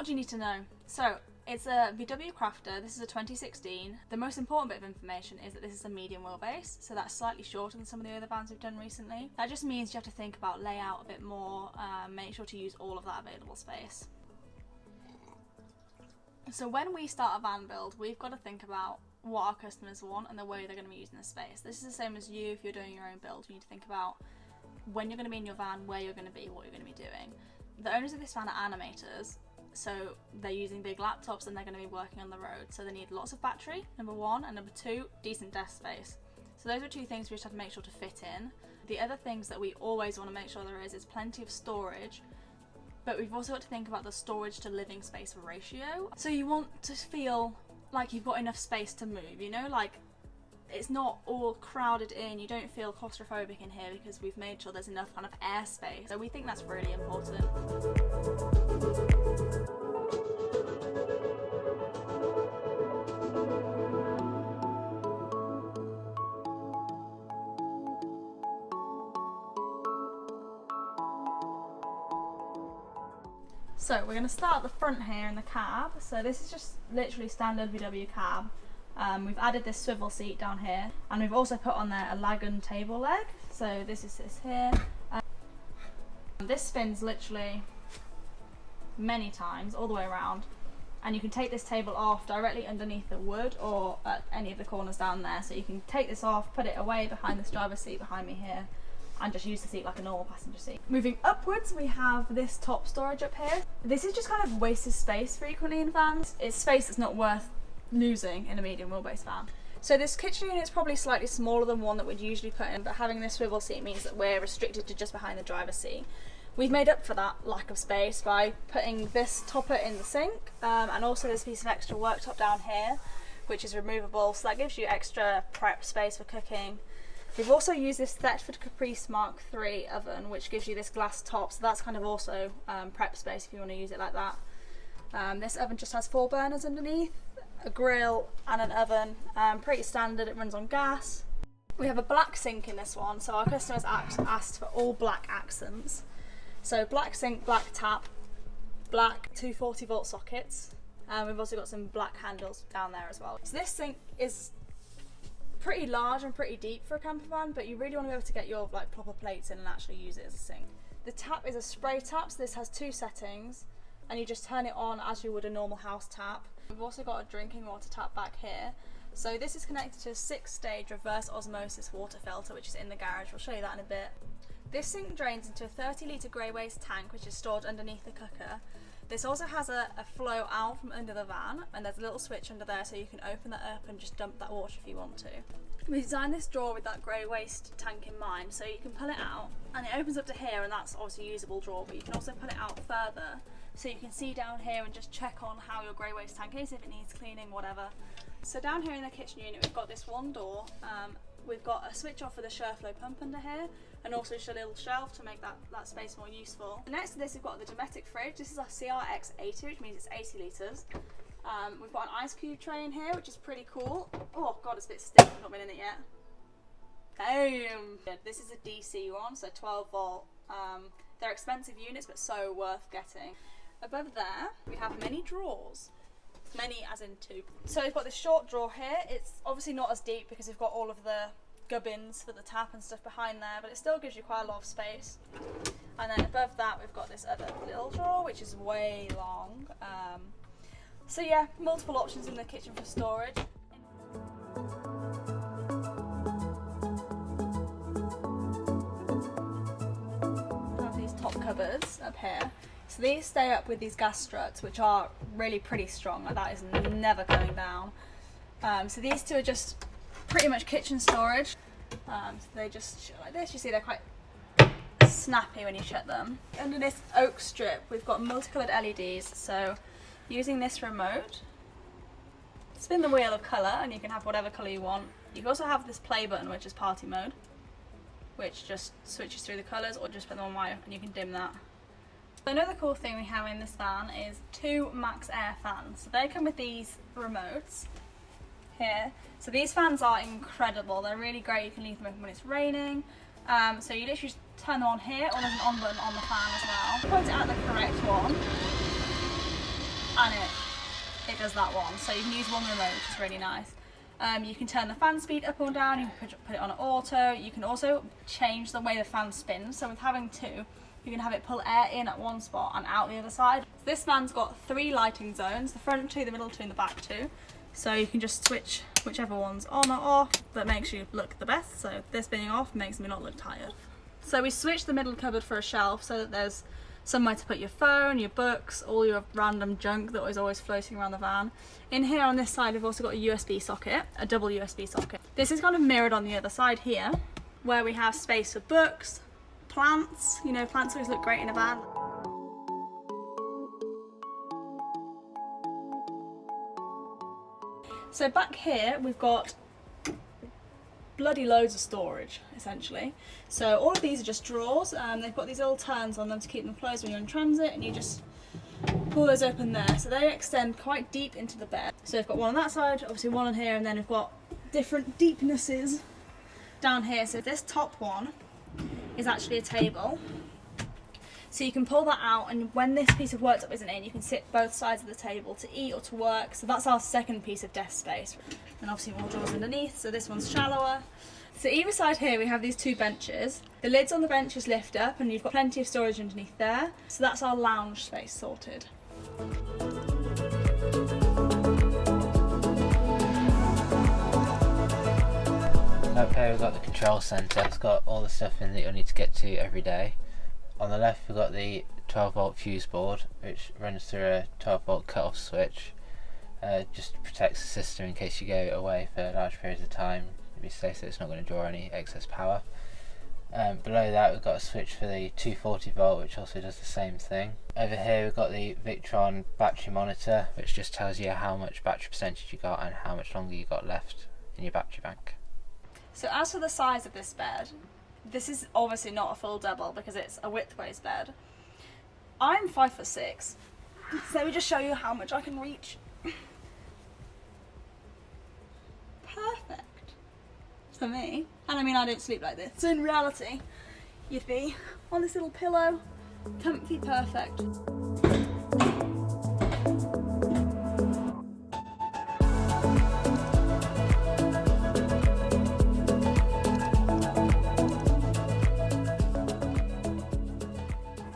do you need to know? So it's a VW Crafter. This is a 2016. The most important bit of information is that this is a medium wheelbase, so that's slightly shorter than some of the other vans we've done recently. That just means you have to think about layout a bit more, make sure to use all of that available space. So when we start a van build, we've got to think about what our customers want and the way they're going to be using the space. This is the same as you if you're doing your own build. You need to think about when you're going to be in your van, where you're going to be, what you're going to be doing. The owners of this van are animators. So they're using big laptops and they're going to be working on the road. So they need lots of battery, number one, and number two, decent desk space. So those are two things we just have to make sure to fit in. The other things that we always want to make sure there is plenty of storage, but we've also got to think about the storage to living space ratio. So you want to feel like you've got enough space to move, you know, like it's not all crowded in, you don't feel claustrophobic in here because we've made sure there's enough kind of airspace. So we think that's really important. So we're going to start at the front here in the cab. So this is just literally standard VW cab. We've added this swivel seat down here, and we've also put on there a lagun table leg. So this is this here. This spins literally many times all the way around, and you can take this table off directly underneath the wood or at any of the corners down there. So you can take this off, put it away behind this driver's seat behind me here, and just use the seat like a normal passenger seat. Moving upwards, we have this top storage up here. This is just kind of wasted space frequently in vans. It's space that's not worth losing in a medium wheelbase van. So this kitchen unit is probably slightly smaller than one that we'd usually put in, but having this swivel seat means that we're restricted to just behind the driver's seat. We've made up for that lack of space by putting this topper in the sink, and also this piece of extra worktop down here, which is removable, so that gives you extra prep space for cooking. We've also used this Thetford Caprice Mark III oven, which gives you this glass top, so that's kind of also prep space if you want to use it like that. This oven just has 4 burners underneath, a grill and an oven, pretty standard, it runs on gas. We have a black sink in this one, so our customers asked for all black accents. So black sink, black tap, black 240 volt sockets, and we've also got some black handles down there as well. So this sink is pretty large and pretty deep for a camper van, but you really want to be able to get your like proper plates in and actually use it as a sink. The tap is a spray tap, so this has 2 settings, and you just turn it on as you would a normal house tap. We've also got a drinking water tap back here. So this is connected to a 6-stage reverse osmosis water filter, which is in the garage. We'll show you that in a bit. This sink drains into a 30-litre grey waste tank, which is stored underneath the cooker. This also has a flow out from under the van, and there's a little switch under there so you can open that up and just dump that water if you want to. We designed this drawer with that grey waste tank in mind, so you can pull it out and it opens up to here, and that's obviously a usable drawer, but you can also pull it out further so you can see down here and just check on how your grey waste tank is, if it needs cleaning, whatever. So down here in the kitchen unit we've got this one door, we've got a switch off for the Sherflow pump under here, and also just a little shelf to make that space more useful. Next to this we've got the Dometic fridge. This is our CRX 80, which means it's 80 litres. We've got an ice cube tray in here, which is pretty cool. Oh god, it's a bit stiff, I've not been in it yet. Boom! This is a DC one, so 12 volt. They're expensive units, but so worth getting. Above there, we have many drawers. Many as in 2. So we've got this short drawer here. It's obviously not as deep because we've got all of the gubbins for the tap and stuff behind there, but it still gives you quite a lot of space. And then above that we've got this other little drawer, which is way long. So yeah, multiple options in the kitchen for storage. We have these top cupboards up here. So these stay up with these gas struts, which are really pretty strong. Like that is never coming down. So these 2 are just pretty much kitchen storage. So they just shut like this. You see they're quite snappy when you shut them. Under this oak strip we've got multicoloured LEDs, so using this remote, spin the wheel of colour and you can have whatever colour you want. You can also have this play button, which is party mode, which just switches through the colours, or just put them on white and you can dim that. Another cool thing we have in this van is 2 Max Air fans. So they come with these remotes here. So these fans are incredible, they're really great. You can leave them open when it's raining. So you literally just turn them on here, or there's an on button on the fan as well. Point it out the correct one. and it does that one. So you can use one remote, which is really nice. You can turn the fan speed up or down, you can put it on auto. You can also change the way the fan spins. So with having two, you can have it pull air in at one spot and out the other side. So this fan's got 3 lighting zones, the front 2, the middle 2 and the back 2. So you can just switch whichever one's on or off that makes you look the best. So this being off makes me not look tired. So we switched the middle cupboard for a shelf so that there's somewhere to put your phone, your books, all your random junk that is always floating around the van. In here on this side we've also got a USB socket, a double USB socket. This is kind of mirrored on the other side here, where we have space for books, plants. You know, plants always look great in a van. So back here we've got bloody loads of storage, essentially. So all of these are just drawers, and they've got these little turns on them to keep them closed when you're in transit, and you just pull those open there. So they extend quite deep into the bed. So we've got one on that side, obviously one on here, and then we've got different deepnesses down here. So this top one is actually a table. So you can pull that out, and when this piece of worktop isn't in, you can sit both sides of the table to eat or to work. So that's our second piece of desk space. And obviously more drawers underneath, so this one's shallower. So either side here we have these 2 benches. The lids on the benches lift up and you've got plenty of storage underneath there. So that's our lounge space sorted. Up here we've got the control centre. It's got all the stuff in that you'll need to get to every day. On the left we've got the 12 volt fuse board, which runs through a 12 volt cut-off switch. Just protects the system in case you go away for large periods of time. Be safe that it's not going to draw any excess power. Below that we've got a switch for the 240 volt, which also does the same thing. Over here we've got the Victron battery monitor, which just tells you how much battery percentage you got and how much longer you got left in your battery bank. So as for the size of this bed, this is obviously not a full double because it's a widthways bed. I'm 5'6", so let me just show you how much I can reach. Perfect for me. And I mean, I don't sleep like this, so in reality you'd be on this little pillow, comfy, perfect.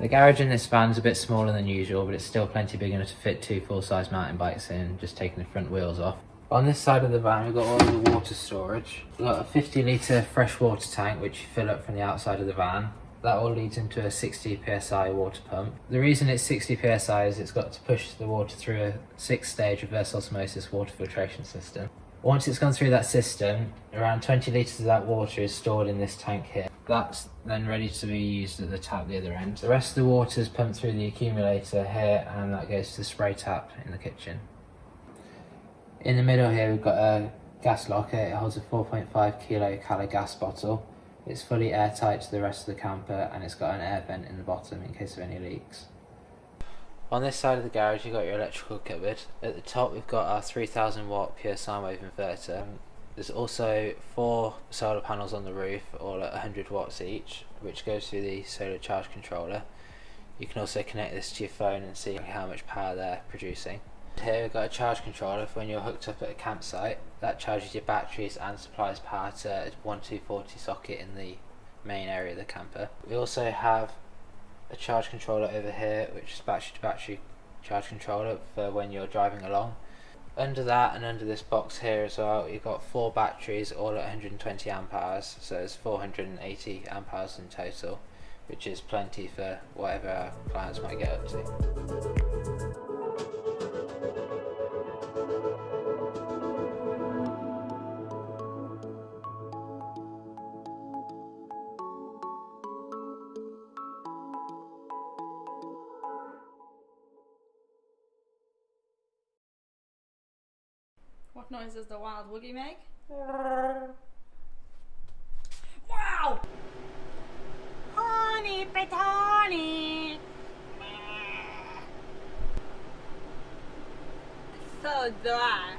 The garage in this van is a bit smaller than usual, but it's still plenty big enough to fit 2 full-size mountain bikes in, just taking the front wheels off. On this side of the van we've got all the water storage. We've got a 50 litre freshwater tank which you fill up from the outside of the van. That all leads into a 60 psi water pump. The reason it's 60 psi is it's got to push the water through a 6-stage reverse osmosis water filtration system. Once it's gone through that system, around 20 litres of that water is stored in this tank here. That's then ready to be used at the tap at the other end. The rest of the water is pumped through the accumulator here, and that goes to the spray tap in the kitchen. In the middle here we've got a gas locker. It holds a 4.5 kilo calorie gas bottle. It's fully airtight to the rest of the camper, and it's got an air vent in the bottom in case of any leaks. On this side of the garage you've got your electrical cupboard. At the top we've got our 3000 watt pure sine wave inverter. There's also 4 solar panels on the roof, all at 100 watts each, which goes through the solar charge controller. You can also connect this to your phone and see how much power they're producing. Here we've got a charge controller for when you're hooked up at a campsite. That charges your batteries and supplies power to a 1240 socket in the main area of the camper. We also have a charge controller over here, which is battery to battery charge controller for when you're driving along. Under that and under this box here as well, you've got 4 batteries all at 120 amp hours, so it's 480 amp hours in total, which is plenty for whatever our clients might get up to. What noise does the wild woogie make? Wow! Honey petani! So dry.